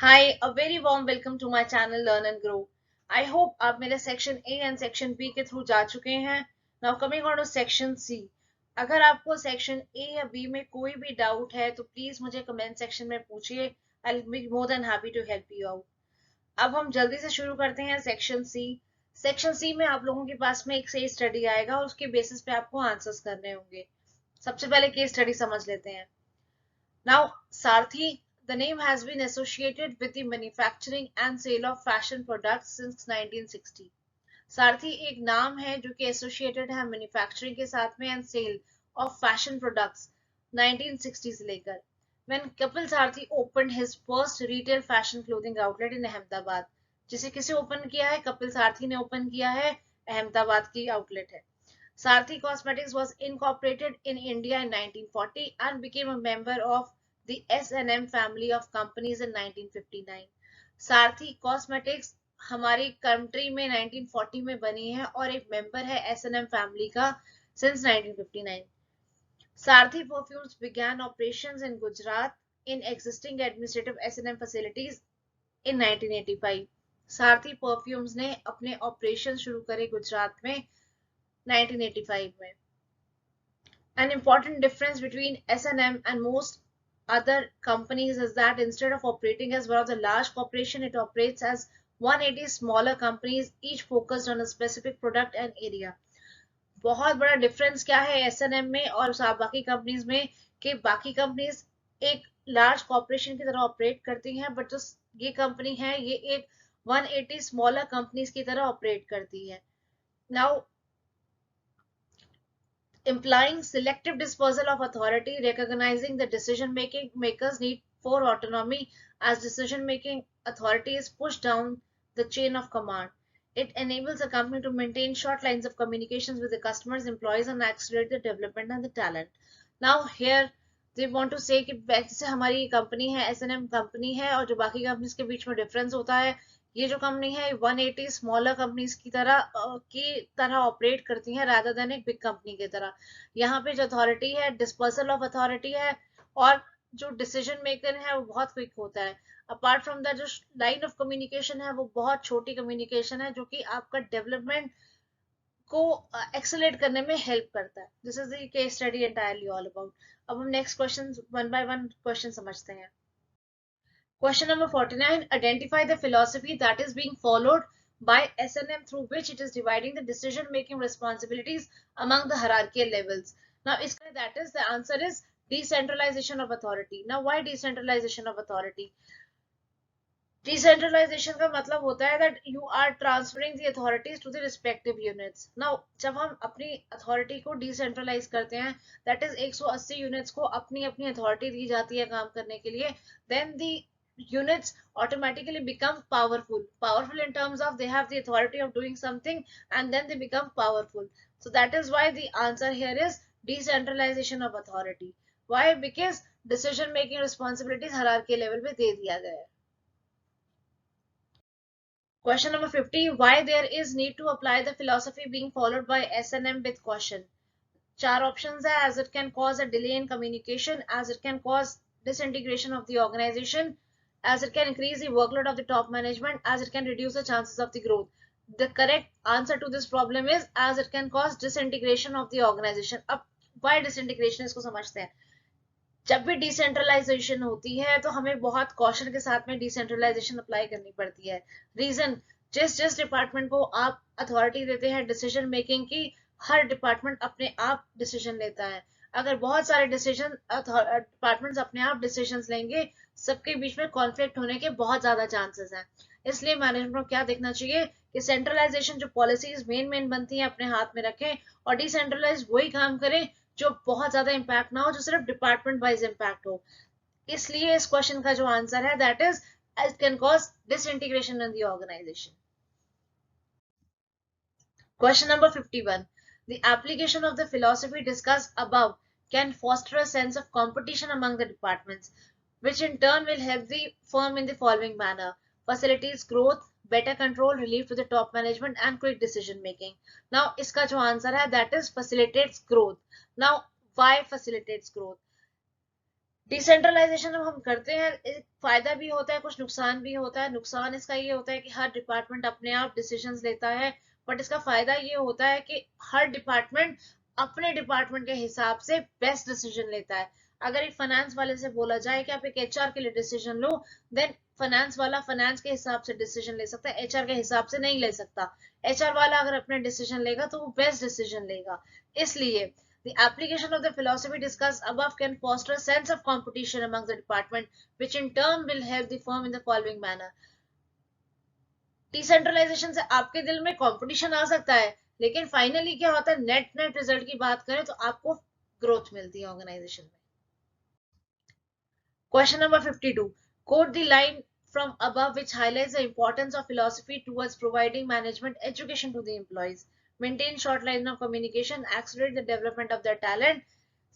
Hi, a very warm welcome to my channel Learn and Grow. I hope आप मेरे section A and section B के through जा चुके हैं. Now coming on to section C. अगर आपको section A या B में कोई भी डाउट है तो प्लीज मुझे कमेंट सेक्शन में पूछिए. I'll be more than happy to help you out. अब हम जल्दी से शुरू करते हैं सेक्शन C. सेक्शन C में आप लोगों के पास में एक केस स्टडी आएगा और उसके बेसिस पे आपको आंसर्स करने होंगे. सबसे पहले केस स्टडी समझ लेते हैं. Now, Sarthi, the name has been associated with the manufacturing and sale of fashion products since 1960. सारथी एक नाम है जो कि एसोसिएटेड है मैन्युफैक्चरिंग के साथ में and sale of fashion products 1960 से लेकर. When Kapil Sarthi opened his first retail fashion clothing outlet in Ahmedabad, जिसे किसे ओपन किया है? कपिल सारथी ने ओपन किया है. अहमदाबाद की आउटलेट है. Sarthi Cosmetics was incorporated in India in 1940 and became a member of the S&M family of companies in 1959. Sarthi Cosmetics हमारी कंट्री में 1940 में बनी है और एक मेंबर है S&M फैमिली का since 1959. Sarthi Perfumes began operations in Gujarat in existing administrative S&M facilities in 1985. Sarthi Perfumes ने अपने ऑपरेशन शुरू करे गुजरात में 1985 में. An important difference between S&M and most other companies is that instead of operating as one of the large corporation, it operates as 180 smaller companies, each focused on a specific product and area. बहुत बड़ा difference क्या है S&M में और बाकी companies में कि बाकी कंपनीज एक लार्ज कॉर्पोरेशन की तरह ऑपरेट करती हैं, बट जो ये कंपनी है ये एक 180 स्मॉलर कंपनीज की तरह ऑपरेट करती है. Now implying selective dispersal of authority, recognizing the decision-making makers need for autonomy as decision-making authority is pushed down the chain of command. It enables a company to maintain short lines of communications with the customers, employees, and accelerate the development and the talent. Now here they want to say कि जैसे हमारी company है S&M company है और जो बाकी companies के बीच में डिफरेंस होता है, ये जो कंपनी है 180 स्मॉलर कंपनीज की तरह ऑपरेट करती हैं रादर देन एक बिग कंपनी की तरह. यहाँ पे जो अथॉरिटी है डिस्पर्सल ऑफ अथॉरिटी है और जो डिसीजन मेकर है वो बहुत क्विक होता है. अपार्ट फ्रॉम दैट जो लाइन ऑफ कम्युनिकेशन है वो बहुत छोटी कम्युनिकेशन है जो कि आपका डेवलपमेंट को एक्सेलरेट करने में हेल्प करता है. This is the case study entirely all about. अब हम next question one by one question समझते हैं. Question number 49. Identify the philosophy that is being followed by S&M through which it is dividing the decision-making responsibilities among the hierarchical levels. Now, that is the answer is decentralization of authority. Now, why decentralization of authority? Decentralization का मतलब होता है that you are transferring the authorities to the respective units. Now, जब हम अपनी authority को decentralize करते हैं, that is 180 units को अपनी अपनी authority दी जाती है काम करने के लिए, then the units automatically become powerful. Powerful in terms of they have the authority of doing something and then they become powerful. So that is why the answer here is decentralization of authority. Why? Because decision making responsibilities hierarchy level पे दे दिया गया है. Question number 50. Why there is need to apply the philosophy being followed by S&M with caution? चार options है. As it can cause a delay in communication, as it can cause disintegration of the organization, as it can increase the workload of the top management, as it can reduce the chances of the growth. The correct answer to this problem is as it can cause disintegration of the organization. अब why disintegration इसको समझते हैं. जब भी decentralisation होती है तो हमें बहुत कॉशन के साथ में डिसेंट्रलाइजेशन अप्लाई करनी पड़ती है. रीजन, जिस जिस डिपार्टमेंट को आप अथॉरिटी देते हैं डिसीजन मेकिंग की, हर डिपार्टमेंट अपने आप डिसीजन लेता है. अगर बहुत सारे डिसीजन डिपार्टमेंट्स अपने आप डिसीजन लेंगे, सबके बीच में कॉन्फ्लिक्ट होने के बहुत ज्यादा चांसेस हैं. इसलिए मैनेजमेंट को क्या देखना चाहिए कि सेंट्रलाइजेशन जो पॉलिसीज मेन बनती है अपने हाथ में रखें और डिसेंट्रलाइज वही काम करें जो बहुत ज्यादा इंपैक्ट ना हो, जो सिर्फ डिपार्टमेंट वाइज इंपैक्ट हो. इसलिए इस क्वेश्चन का जो आंसर है that is it can cause disintegration in the organisation. Question number 51. The application of the philosophy discussed above can foster a sense of competition among the departments, which in turn will help the firm in the following manner: facilitates growth, better control, relief to the top management, and quick decision making. Now, इसका जो answer है that is facilitates growth. Now, why facilitates growth? Decentralisation जब हम करते हैं, एक फायदा भी होता है, कुछ नुकसान भी होता है। नुकसान इसका ये होता है कि हर डिपार्टमेंट अपने आप डिसीजंस लेता है, बट इसका फायदा ये होता है कि हर डिपार्टमेंट अपने डिपार्टमेंट के हिसाब से बेस्ट डिसीजन लेता है। अगर एक फाइनेंस वाले से बोला जाए कि आप एक एचआर के लिए डिसीजन लो, देन फाइनेंस वाला फाइनेंस के हिसाब से डिसीजन ले सकता है, एचआर के हिसाब से नहीं ले सकता। एचआर वाला अगर अपने डिसीजन लेगा तो वो बेस्ट डिसीजन लेगा। इसलिए the application of the philosophy discussed above can foster a sense of competition among the department, which in turn will help the firm in the following manner. Decentralisation से आपके दिल में competition आ सकता है, लेकिन finally क्या होता है, नेट नेट रिजल्ट की बात करें तो आपको ग्रोथ मिलती है ऑर्गेनाइजेशन में। Question number 52, quote the line from above which highlights the importance of philosophy towards providing management education to the employees. Maintain short line of communication, accelerate the development of their talent,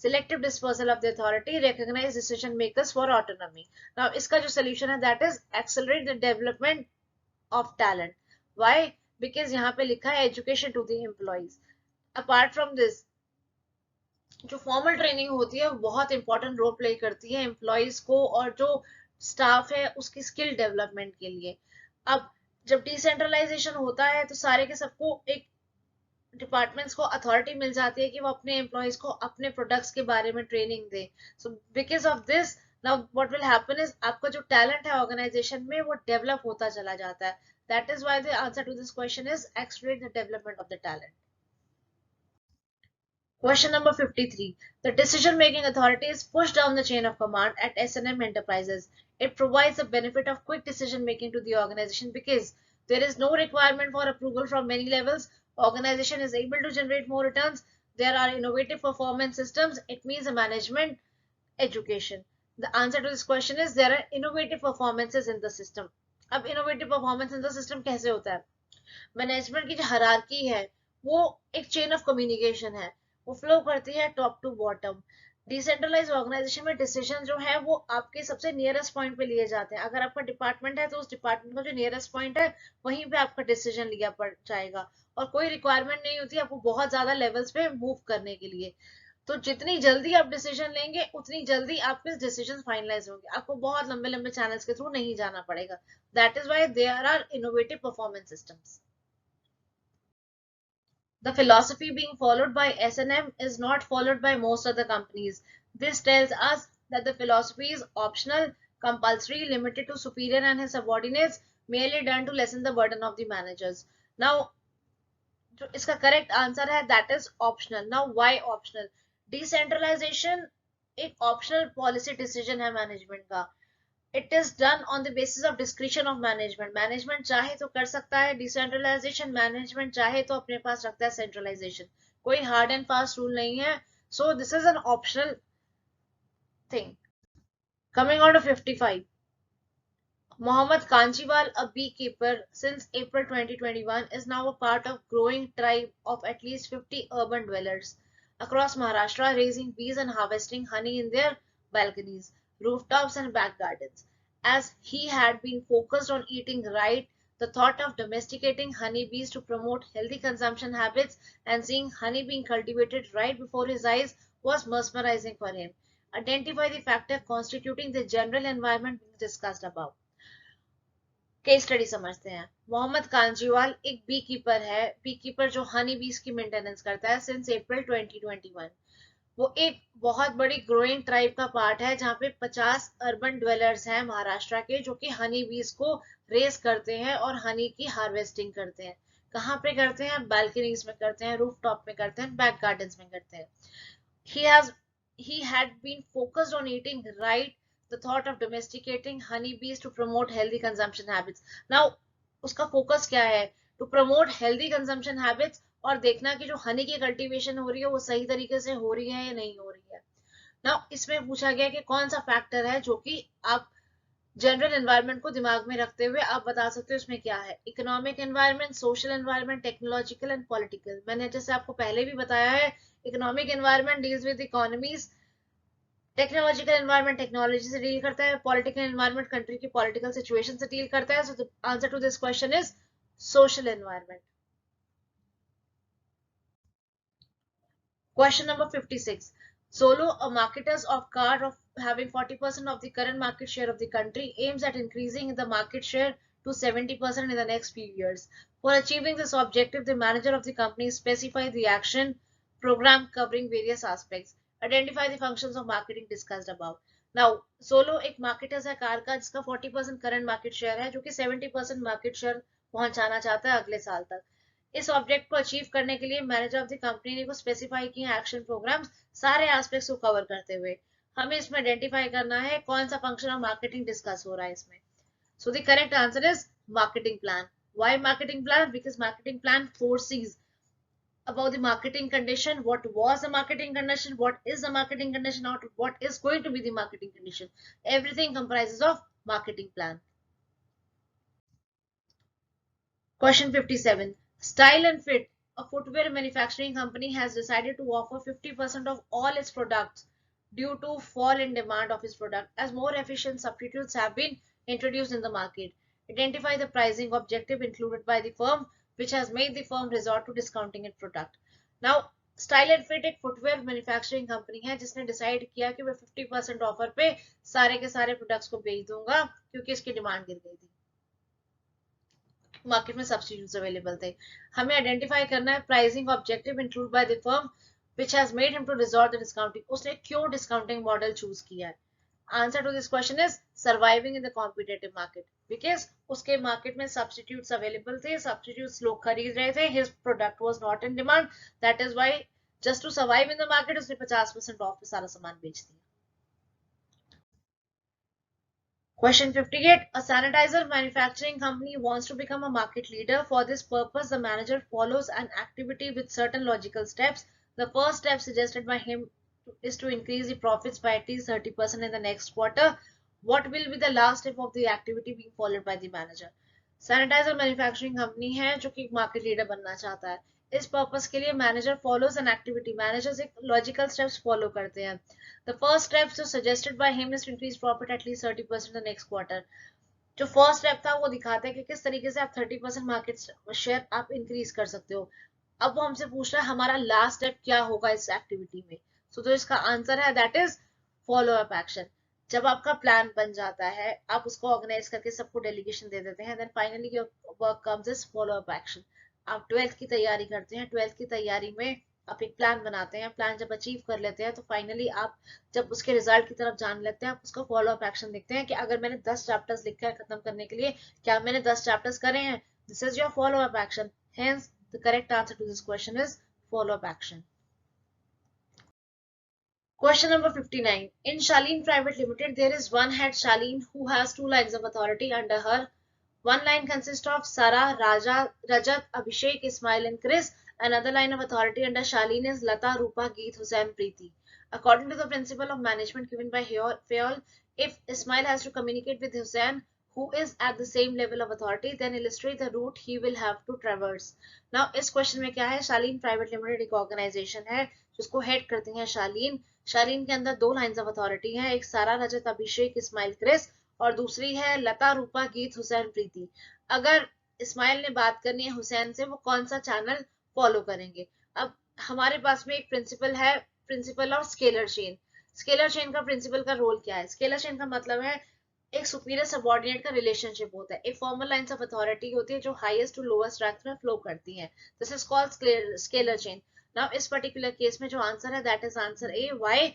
selective dispersal of the authority, recognize decision makers for autonomy. Now iska jo solution hai, that is accelerate the development of talent. Why? Because यहाँ पे लिखा है education to the employees. Apart from this, जो formal training होती है वो बहुत important role play करती है एम्प्लॉयज को और जो स्टाफ है उसकी स्किल डेवलपमेंट के लिए। अब जब डिसेंट्रलाइजेशन होता है तो सारे के सबको एक डिपार्टमेंट्स को अथॉरिटी मिल जाती है कि वो अपने एम्प्लॉयज को अपने प्रोडक्ट्स के बारे में training they. So because of this now what will happen is आपका जो टैलेंट है ऑर्गेनाइजेशन में वो डेवलप होता चला जाता है। That is why the answer to this question is accelerate the development of the talent. Question number 53. The decision-making authority is pushed down the chain of command at S&M Enterprises. It provides the benefit of quick decision-making to the organization because there is no requirement for approval from many levels. Organization is able to generate more returns. There are innovative performance systems. It means a management education. The answer to this question is there are innovative performances in the system. अब innovative performance in the system कैसे होता है? Management की जो hierarchy है वो एक chain of communication है, वो फ्लो करती है top to bottom. Decentralise organisation में डिसीजन जो है वो आपके सबसे नियरेस्ट पॉइंट पे लिए जाते हैं। अगर आपका डिपार्टमेंट है तो उस डिपार्टमेंट का जो नियरेस्ट पॉइंट है वहीं पे आपका डिसीजन लिया पड़ जाएगा, और कोई रिक्वायरमेंट नहीं होती आपको बहुत ज्यादा लेवल्स पे मूव करने के लिए। तो जितनी जल्दी आप डिसीजन लेंगे उतनी जल्दी आपके डिसीजन फाइनलाइज होंगे, आपको बहुत लंबे लंबे चैनल्स के थ्रू नहीं जाना पड़ेगा। That is why there are innovative performance systems. The philosophy being followed by S&M is not followed by most other companies. This tells us that the philosophy is optional, compulsory, limited to superior and his subordinates, merely done to lessen the burden of the managers. Now, जो इसका correct answer है that is optional. Now why optional? Decentralisation एक optional policy decision है management का। It is done on the basis of description of management. Management चाहे तो कर सकता है डिसेंट्रलाइजेशन, मैनेजमेंट चाहे तो अपने पास रखता है सेंट्रलाइजेशन। कोई हार्ड एंड फास्ट रूल नहीं है। So this is an optional thing. Coming on to 55, Mohammad Kanjiwal, a beekeeper since April 2021, is now a part of a growing tribe of at least 50 urban dwellers across Maharashtra, raising bees and harvesting honey in their balconies, rooftops, and back gardens. As he had been focused on eating right, the thought of domesticating honeybees to promote healthy consumption habits and seeing honey being cultivated right before his eyes was mesmerizing for him. Identify the factor constituting the general environment discussed above. Case study समझते हैं। मोहम्मद कांजीवाल एक bee keeper है, bee keeper जो हनी बीज की maintenance करता है since April 2021। वो एक बहुत बड़ी ग्रोइंग ट्राइब का पार्ट है जहाँ पे 50 अर्बन ड्वेलर्स हैं महाराष्ट्र के जो कि हनी बीज को रेस करते हैं और हनी की हार्वेस्टिंग करते हैं। कहाँ पे करते हैं? बालकनीज में करते हैं, रूफ टॉप में करते हैं, बैक गार्डन्स में करते हैं। he had been focused on eating right, the thought of domesticating honeybees to promote healthy consumption habits. Now उसका फोकस क्या है? To promote healthy consumption habits, और देखना कि जो हनी की कल्टीवेशन हो रही है वो सही तरीके से हो रही है या नहीं हो रही है। नाउ इसमें पूछा गया कि कौन सा फैक्टर है जो कि आप जनरल एनवायरनमेंट को दिमाग में रखते हुए आप बता सकते हो इसमें क्या है। Economic environment, social environment, technological and political. मैंने जैसे आपको पहले भी बताया है, economic environment deals with economies, technological environment technology से डील करता है, पॉलिटिकल एनवायरनमेंट कंट्री की पॉलिटिकल सिचुएशन से डील करता है। So the answer to this question is social environment. Question number 56. Zolo, a marketers of car of having 40% of the current market share of the country, aims at increasing the market share to 70% in the next few years. For achieving this objective, the manager of the company specifies the action program covering various aspects. Identify the functions of marketing discussed above. Now, solo एक marketers है car का जिसका 40% current market share है जो कि 70% market share पहुंचाना चाहता है अगले साल तक. इस ऑब्जेक्ट को अचीव करने के लिए मैनेजर ऑफ द कंपनी ने को स्पेसिफाई किए एक्शन प्रोग्राम्स सारे एस्पेक्ट्स को कवर करते हुए. हमें इसमें आइडेंटिफाई करना है कौन सा फंक्शन ऑफ मार्केटिंग डिस्कस हो रहा है इसमें. So the correct answer is marketing plan. Why marketing plan? Because marketing plan foresees about the marketing condition, what was the marketing condition, what is the marketing condition, or what is going to be the marketing condition. Everything comprises of marketing plan. Question 57. Style and Fit, a footwear manufacturing company, has decided to offer 50% of all its products due to fall in demand of its product as more efficient substitutes have been introduced in the market. Identify the pricing objective included by the firm which has made the firm resort to discounting its product. Now, Style and Fit एक footwear manufacturing company है जिसने decide किया कि मैं 50% offer पे सारे के सारे प्रोडक्ट्स को बेच दूंगा क्योंकि इसकी डिमांड गिर गई थी, मार्केट में सब्स्टिट्यूट्स अवेलेबल थे. हमें आइडेंटिफाई करना है pricing objective include by the firm which has made him to resort the discounting. उसने क्यों डिस्काउंटिंग मॉडल चूज किया है? Answer to this question is surviving in the competitive market. Because उसके market में सब्स्टिट्यूट्स अवेलेबल थे, substitutes लोग खरीद रहे थे, his product was not in demand. That is why just to survive in the market उसने 50% ऑफ पे सारा सामान बेच दिया. Question 58. A sanitizer manufacturing company wants to become a market leader. For this purpose, the manager follows an activity with certain logical steps. The first step suggested by him is to increase the profits by at least 30% in the next quarter. What will be the last step of the activity being followed by the manager? Sanitizer manufacturing company है जो कि market leader बनना चाहता है. इस purpose के लिए manager follows an activity, managers एक लॉजिकल स्टेप्स फॉलो करते हैं. द फर्स्ट स्टेप जो suggested by him is to increase profit at least 30% the next quarter. जो फर्स्ट स्टेप था वो दिखाता है कि किस तरीके से आप 30% मार्केट शेयर आप इंक्रीज कर सकते हो. अब वो हमसे पूछ रहा है हमारा लास्ट स्टेप क्या होगा इस एक्टिविटी में. तो इसका आंसर है that is follow up action. जब आपका प्लान बन जाता है आप उसको ऑर्गेनाइज करके सबको डेलीगेशन दे देते हैं, then finally your work comes is follow up action. आप 12th की तैयारी करते हैं, 12th की तैयारी में आप एक प्लान बनाते हैं, प्लान जब अचीव कर लेते हैं तो फाइनली आप जब उसके रिजल्ट की तरफ जान लेते हैं आप उसका फॉलो अप एक्शन देखते हैं कि अगर मैंने 10 चैप्टर्स लिखा है खत्म करने के लिए, क्या मैंने 10 चैप्टर्स करे हैं? This is your follow up action. Hence the correct answer to this question is follow up action. Question number 59. In Shaleen Private Limited, there is one head Shaleen who has 2 lines of authority under her. One line consists of Sarah, Raja, Rajat, Abhishek, Ismail and Chris. Another line of authority under Shaleen is Lata, Rupa, Geet, Hussain, Preeti. According to the principle of management given by Fayol, if Ismail has to communicate with Hussain, who is at the same level of authority, then illustrate the route he will have to traverse. Now, इस question में क्या है? शालीन private limited एक organisation है जिसको head करती हैं शालीन. शालीन के अंदर 2 लाइंस ऑफ अथॉरिटी हैं, एक सारा, रजत, अभिषेक, इस्माइल, क्रिस और दूसरी है लता, रूपा, गीत, हुसैन, प्रीति. अगर इस्माइल ने बात करनी है हुसैन से, वो कौन सा चैनल फॉलो करेंगे? अब हमारे पास में एक प्रिंसिपल है, principle of scalar chain. Scalar chain का प्रिंसिपल का रोल क्या है? स्केलर चेन का मतलब है एक सुपीरियर सबऑर्डिनेट का रिलेशनशिप होता है. एक फॉर्मल लाइंस ऑफ अथॉरिटी होती है जो हाईएस्ट टू लोएस्ट रैंक में फ्लो करती है. This is called scalar chain. Now इस पर्टिकुलर केस में जो आंसर है that is answer A. Why?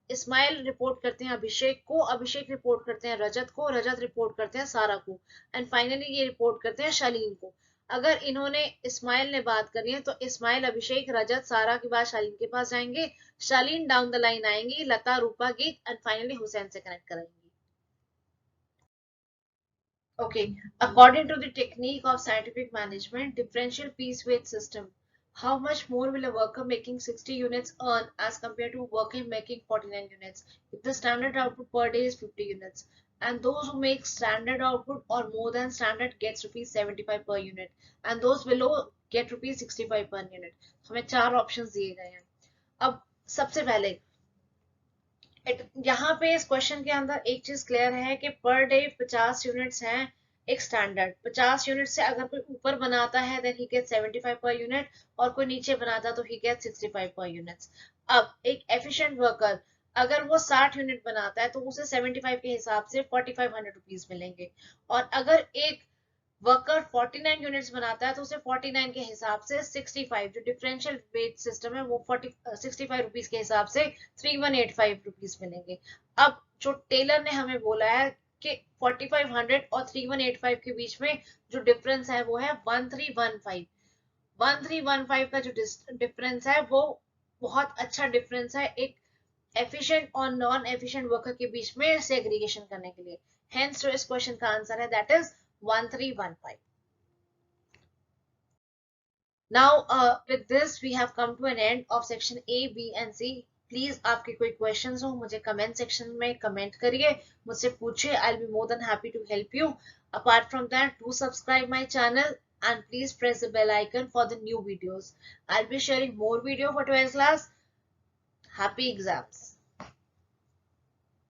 Ismail report करते हैं अभिषेक को, अभिषेक रिपोर्ट करते हैं रजत को, रजत रिपोर्ट करते हैं सारा को, एंड फाइनली ये रिपोर्ट करते हैं शालीन को. अगर इन्होंने इस्माइल ने बात करी है तो इस्माइल, अभिषेक, रजत, सारा के बाद शालीन के पास जाएंगे, शालीन डाउन द लाइन आएंगी, लता, रूपा, गीत एंड फाइनली हुसैन से कनेक्ट करेंगे. Okay, according to the technique of scientific management, differential piece weight system, how much more will a worker making 60 units earn as compared to a worker making 49 units if the standard output per day is 50 units, and those who make standard output or more than standard gets rupees 75 per unit and those below get rupees 65 per unit. हमें 4 options दिए गए हैं. अब सबसे पहले यहाँ पे इस क्वेश्चन के अंदर एक चीज क्लियर है कि पर डे 50 यूनिट्स हैं एक स्टैंडर्ड. 50 यूनिट से अगर कोई ऊपर बनाता है then he gate 75 per unit और कोई नीचे बनाता तो ही गेट 65 पर यूनिट्स. अब एक एफिशिएंट वर्कर अगर वो 60 यूनिट बनाता है तो उसे 75 के हिसाब से 4500 रुपीज मिलेंगे। और अगर एक वर्कर 49 यूनिट्स बनाता है तो उसे 49 के हिसाब से 65, जो डिफरेंशियल वेज सिस्टम है वो 65 रुपीज के हिसाब से 3185 रुपीज मिलेंगे। अब जो टेलर ने हमें बोला है कि 4500 और 3185 के बीच में जो डिफरेंस है वो है 1315। 1315 का जो डिफरेंस है वो बहुत अच्छा डिफरेंस है एक एफिशिएंट और नॉन एफिशिएंट वर्कर के बीच में सेग्रीगेशन करने के लिए। हेंस जो इस क्वेश्चन का आंसर है that is 1315। Now, with this, we have come to an end of section A, B and C. Please, आपके कोई questions हो मुझे comment section में comment करिए, मुझसे पूछिए. I'll be more than happy to help you. Apart from that, do subscribe my channel and please press the bell icon for the new videos. I'll be sharing more video for 12th class. Happy exams.